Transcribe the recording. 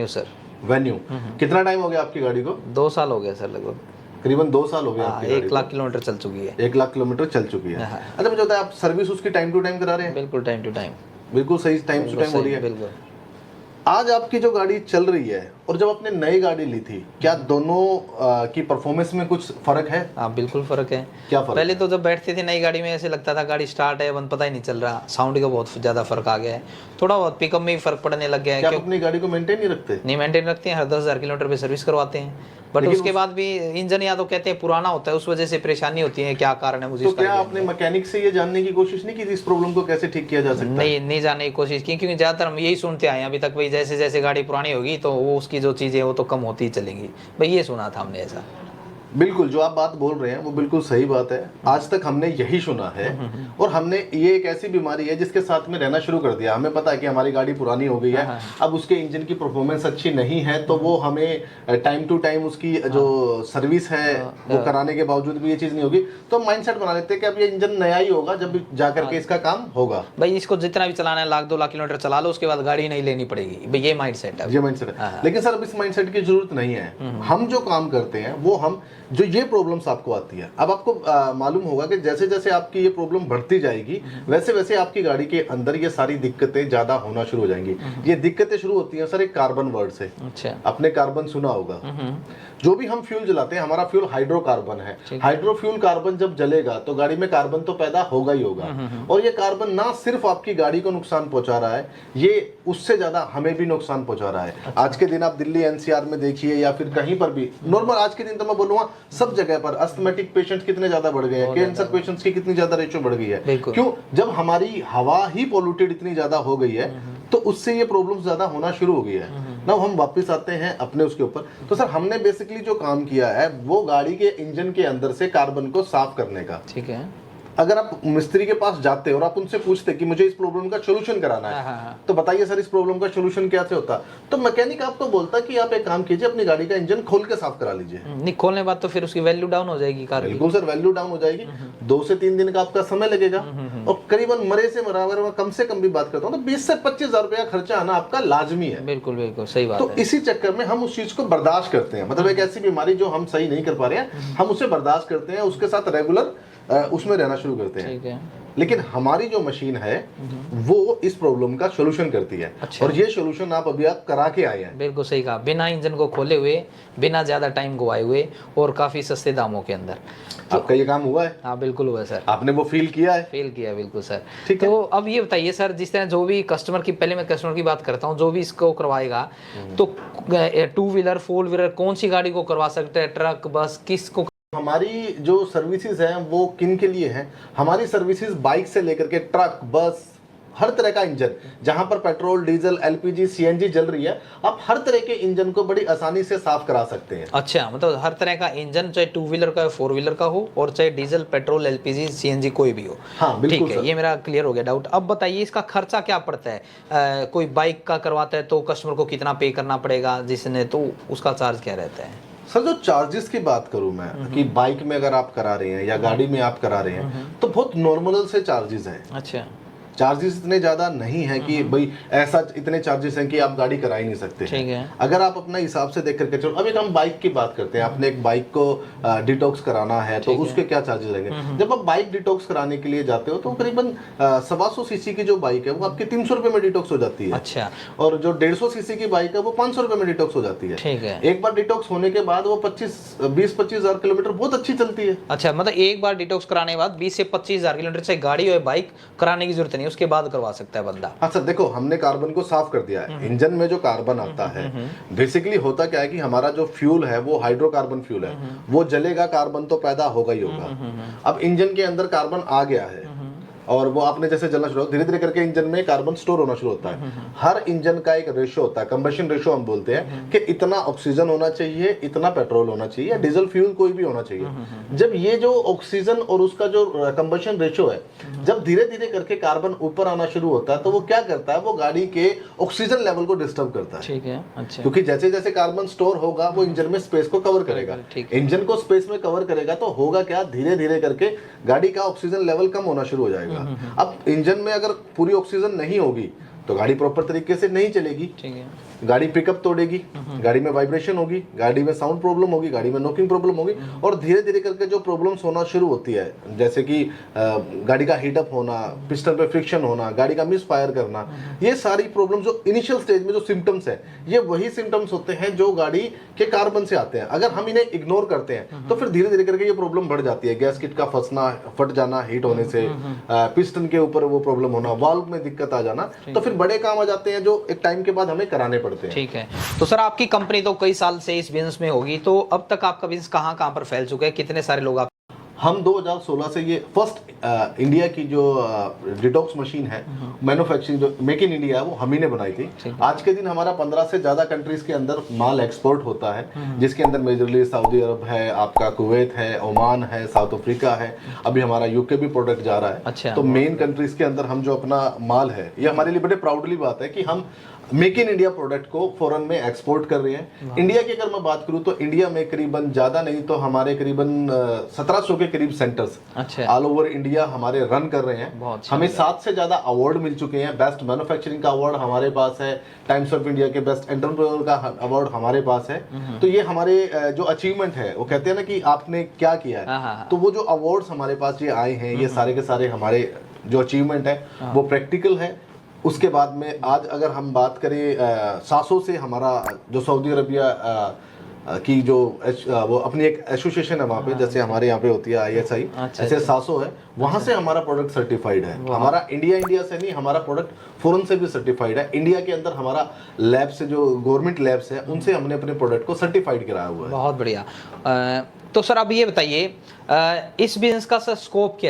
Venue sir. Venue. कितना time हो गया आपकी गाड़ी को? 2 साल हो गया सर लगभग। करीबन 2 साल हो गया हाँ, आपकी गाड़ी 1 लाख किलोमीटर चल चुकी है। 1 लाख किलोमीटर चल चुकी है। हाँ। अच्छा मुझे बताया, आप सर्विस उसकी टाइम टू टाइम करा रहे हैं? बिल्कुल टाइम टू टाइम। बिल्कुल सही टाइम टू टाइम हो रही है। बिल्कुल। आज आपकी जो गाड़ी चल रही है और जब आपने नई गाड़ी ली थी, क्या दोनों की परफॉर्मेंस में कुछ फर्क है? हाँ बिल्कुल फर्क है। क्या फर्क पहले है? तो जब बैठते थे नई गाड़ी में ऐसे लगता था गाड़ी स्टार्ट है बंद पता ही नहीं चल रहा। साउंड का बहुत ज्यादा फर्क आ गया है। थोड़ा बहुत पिकअप में भी फर्क पड़ने लग गया है। क्या आप अपनी गाड़ी को मेंटेन नहीं रखते? नहीं मेंटेन रखते हैं, हर 10,000 किलोमीटर पे सर्विस करवाते हैं। बट उसके बाद भी इंजन या तो कहते हैं पुराना होता है, उस वजह से परेशानी होती है। क्या कारण है मुझे तो क्या आपने मैकेनिक से ये जानने की कोशिश नहीं की थी इस प्रॉब्लम को कैसे ठीक किया जा सकता है? नहीं जानने की कोशिश की, क्योंकि ज्यादातर हम यही सुनते आए हैं अभी तक, भाई जैसे जैसे गाड़ी पुरानी होगी तो वो उसकी जो चीजें वो तो कम होती ही चलेंगी। भाई ये सुना था हमने ऐसा। बिल्कुल, जो आप बात बोल रहे हैं वो बिल्कुल सही बात है। आज तक हमने यही सुना है और हमने ये एक ऐसी बीमारी है जिसके साथ में रहना शुरू कर दिया। हमें पता है कि हमारी गाड़ी पुरानी हो गई है, अब उसके इंजन की परफॉर्मेंस अच्छी नहीं है, तो वो हमें टाइम टू टाइम उसकी जो सर्विस है वो कराने के बावजूद भी ये चीज़ नहीं होगी, तो हम माइंडसेट बना लेते हैं कि अब ये इंजन नया ही होगा जब जाकर के इसका काम होगा। भाई इसको जितना भी चलाना है 1-2 लाख किलोमीटर चला लो, उसके बाद गाड़ी नहीं लेनी पड़ेगी। भाई ये माइंडसेट है। ये माइंडसेट है। लेकिन सर अब इस माइंडसेट की जरूरत नहीं है। हम जो काम करते हैं वो हम जो ये प्रॉब्लम्स आपको आती है, अब आपको मालूम होगा कि जैसे जैसे आपकी ये प्रॉब्लम बढ़ती जाएगी वैसे वैसे आपकी गाड़ी के अंदर ये सारी दिक्कतें ज्यादा होना शुरू हो जाएंगी। ये दिक्कतें शुरू होती हैं सर एक कार्बन वर्ड से। अच्छा। आपने कार्बन सुना होगा। जो भी हम फ्यूल जलाते हैं, हमारा फ्यूल हाइड्रोकार्बन है। हाइड्रोफ्यूल कार्बन जब जलेगा तो गाड़ी में कार्बन तो पैदा होगा ही होगा, और ये कार्बन ना सिर्फ आपकी गाड़ी को नुकसान पहुंचा रहा है, ये उससे ज्यादा हमें भी नुकसान पहुंचा रहा है। अच्छा। आज के दिन आप दिल्ली एनसीआर में देखिए या फिर कहीं पर भी नॉर्मल, आज के दिन तो मैं बोलूंगा सब जगह पर अस्थमेटिक पेशेंट्स कितने ज्यादा बढ़ गए हैं, कैंसर पेशेंट्स की कितनी ज्यादा रेशियो बढ़ गई है। क्यों? जब हमारी हवा ही पोल्यूटेड इतनी ज्यादा हो गई है तो उससे ये प्रॉब्लम ज्यादा होना शुरू हो गई है ना। हम वापस आते हैं अपने उसके ऊपर। तो सर हमने बेसिकली जो काम किया है वो गाड़ी के इंजन के अंदर से कार्बन को साफ करने का। ठीक है। अगर आप मिस्त्री के पास जाते और आप उनसे पूछते कि मुझे इस प्रॉब्लम का सोल्यूशन कराना है, तो बताइए सर इस प्रॉब्लम का सोल्यूशन कैसे होता, तो मैकेनिक आपको बोलता कि आप एक काम कीजिए, अपनी गाड़ी का इंजन खोल के साफ करा लीजिए। नहीं खोलने बाद तो फिर उसकी वैल्यू डाउन हो जाएगी कार की। बिल्कुल सर, वैल्यू डाउन हो जाएगी। 2 से 3 दिन का आपका समय लगेगा और करीबन मरे से मरा, अगर मैं कम से कम भी बात करता हूँ तो 20 से 25 हजार रुपया खर्चा आना आपका लाजमी है। बिल्कुल बिल्कुल सही बात तो है। इसी चक्कर में हम उस चीज को बर्दाश्त करते हैं। मतलब एक ऐसी बीमारी जो हम सही नहीं कर पा रहे हैं, हम उसे बर्दाश्त करते हैं, उसके साथ रेगुलर उसमें रहना शुरू करते हैं। ठीक है। लेकिन हमारी जो मशीन है वो इस प्रॉब्लम का सोल्यूशन करती है। अच्छा। और ये सोल्यूशन आप करा के आए हैं। बिल्कुल सही कहा, बिना इंजन को खोले हुए, बिना ज्यादा टाइम गवाए हुए और काफी सस्ते दामों के अंदर। तो आपका ये काम हुआ है? हाँ बिल्कुल हुआ है सर। आपने वो फील किया है? फील किया है बिल्कुल सर। ठीक है। तो अब ये बताइए सर, जिस तरह जो भी कस्टमर की, पहले मैं कस्टमर की बात करता हूँ, जो भी इसको करवाएगा तो 2 व्हीलर 4 व्हीलर कौन सी गाड़ी को करवा सकते हैं, ट्रक बस किसको? हमारी जो सर्विसेज हैं वो किन के लिए हैं? हमारी सर्विसेज बाइक से लेकर के ट्रक, बस, हर तरह का इंजन जहां पर पेट्रोल, डीजल, एलपीजी, सीएनजी जल रही है, आप हर तरह के इंजन को बड़ी आसानी से साफ करा सकते हैं। अच्छा, मतलब हर तरह का इंजन, चाहे 2 व्हीलर का 4 व्हीलर का हो और चाहे डीजल, पेट्रोल, एलपीजी, सीएनजी कोई भी हो। हाँ बिल्कुल। ठीक है, ये मेरा क्लियर हो गया डाउट। अब बताइए इसका खर्चा क्या पड़ता है? कोई बाइक का करवाता है तो कस्टमर को कितना पे करना पड़ेगा जिसने, तो उसका चार्ज क्या रहता है? सर जो चार्जेस की बात करूं मैं कि बाइक में अगर आप करा रहे हैं या गाड़ी में आप करा रहे हैं तो बहुत नॉर्मल से चार्जेस हैं। अच्छा। चार्जेस इतने ज्यादा नहीं है कि भाई ऐसा इतने चार्जेस हैं कि आप गाड़ी करा ही नहीं सकते। ठीक है। अगर आप अपना हिसाब से देख करके चलो, अब एक हम बाइक की बात करते हैं, आपने एक बाइक को डिटॉक्स कराना है तो उसके क्या चार्जेस लगेंगे? जब आप बाइक डिटॉक्स कराने के लिए जाते हो तो करीबन 125 सीसी की जो बाइक है वो आपकी 300 रुपए में डिटॉक्स हो जाती है। अच्छा। और जो 150 सीसी की बाइक है वो 500 रुपए में डिटॉक्स हो जाती है। ठीक है। एक बार डिटॉक्स होने के बाद वो 20-25 हजार किलोमीटर बहुत अच्छी चलती है। अच्छा, मतलब एक बार डिटॉक्स कराने के बाद 20 से 25 हजार किलोमीटर से गाड़ी और बाइक कराने की जरूरत नहीं, उसके बाद करवा सकता है बंदा। हाँ सर, देखो हमने कार्बन को साफ कर दिया है। इंजन में जो कार्बन आता है बेसिकली होता क्या है कि हमारा जो फ्यूल है वो हाइड्रोकार्बन फ्यूल है, वो जलेगा, कार्बन तो पैदा होगा ही होगा। अब इंजन के अंदर कार्बन आ गया है और वो आपने जैसे जलना शुरू, धीरे धीरे करके इंजन में कार्बन स्टोर होना शुरू होता है। हर इंजन का एक रेशियो होता है, कंबशन रेशियो हम बोलते हैं कि इतना ऑक्सीजन होना चाहिए, इतना पेट्रोल होना चाहिए, या डीजल फ्यूल कोई भी होना चाहिए। जब ये जो ऑक्सीजन और उसका जो कंबशन रेशियो है, जब धीरे धीरे करके कार्बन ऊपर आना शुरू होता है तो वो क्या करता है, वो गाड़ी के ऑक्सीजन लेवल को डिस्टर्ब करता है। ठीक है। अच्छा। क्योंकि जैसे जैसे कार्बन स्टोर होगा वो इंजन में स्पेस को कवर करेगा। इंजन को स्पेस में कवर करेगा तो होगा क्या, धीरे धीरे करके गाड़ी का ऑक्सीजन लेवल कम होना शुरू हो जाएगा। अब इंजन में अगर पूरी ऑक्सीजन नहीं होगी तो गाड़ी प्रॉपर तरीके से नहीं चलेगी। ठीक है। गाड़ी पिकअप तोड़ेगी, गाड़ी में वाइब्रेशन होगी, गाड़ी में साउंड प्रॉब्लम होगी, गाड़ी में नॉकिंग प्रॉब्लम होगी, और धीरे धीरे करके जो प्रॉब्लम्स होना शुरू होती है, जैसे कि गाड़ी का हीटअप होना, पिस्टन पे फ्रिक्शन होना, गाड़ी का मिस फायर करना, ये सारी प्रॉब्लम जो इनिशियल स्टेज में जो सिम्टम्स है, ये वही सिम्टम्स होते हैं जो गाड़ी के कार्बन से आते हैं। अगर हम इन्हें इग्नोर करते हैं तो फिर धीरे धीरे करके ये प्रॉब्लम बढ़ जाती है। गैस किट का फंसना, फट जाना हीट होने से, पिस्टन के ऊपर वो प्रॉब्लम होना, वाल्व में दिक्कत आ जाना, तो फिर बड़े काम आ जाते हैं जो एक टाइम के बाद हमें कराने पड़ते हैं। ठीक है। तो सर आपकी कंपनी तो कई साल से इस बिजनेस में होगी, तो अब तक आपका बिजनेस कहाँ कहाँ पर फैल चुका है, कितने सारे लोग आप? हम 2016 से ये फर्स्ट इंडिया की जो डिटॉक्स मशीन है, मैन्युफैक्चरिंग जो मेक इन इंडिया है, वो हम ही ने बनाई थी। आज के दिन हमारा 15 से ज़्यादा कंट्रीज के अंदर माल एक्सपोर्ट होता है, जिसके अंदर मेजरली सऊदी अरब है, आपका कुवैत है, ओमान है, साउथ अफ्रीका है, अभी हमारा यूके भी प्रोडक्ट जा रहा है। अच्छा। तो मेन कंट्रीज के अंदर हम जो अपना माल है, ये हमारे लिए बड़े प्राउडली बात है कि हम मेक इन इंडिया प्रोडक्ट को फॉरेन में एक्सपोर्ट कर रहे हैं। इंडिया की अगर मैं बात करूं तो इंडिया में करीबन ज़्यादा नहीं तो हमारे करीबन 1700 के करीब सेंटर्स ऑल ओवर इंडिया हमारे रन कर रहे हैं। हमें 7 से ज़्यादा अवार्ड मिल चुके हैं। बेस्ट मैन्युफैक्चरिंग का अवार्ड हमारे पास है, टाइम्स ऑफ इंडिया के बेस्ट एंटरप्रेन्योर का अवार्ड हमारे पास है। तो ये हमारे जो अचीवमेंट है, वो कहते हैं ना कि आपने क्या किया है, तो वो जो अवार्ड्स हमारे पास ये आए हैं, ये सारे के सारे हमारे जो अचीवमेंट है वो प्रैक्टिकल है। उसके बाद में आज अगर हम बात करें सासो से, हमारा जो सऊदी अरबिया की जो वो अपनी एक एसोसिएशन है वहाँ पे, जैसे हमारे यहाँ पे होती है ISI, ऐसे सासो है, वहाँ से हमारा प्रोडक्ट सर्टिफाइड है। हमारा इंडिया से नहीं, हमारा प्रोडक्ट फॉरेन से भी सर्टिफाइड है। इंडिया के अंदर हमारा लैब से, जो गवर्नमेंट लैब्स है, उनसे हमने अपने प्रोडक्ट को सर्टिफाइड कराया हुआ है। बहुत बढ़िया। तो सर अब ये बताइए, इस बिजनेस का सर स्कोप क्या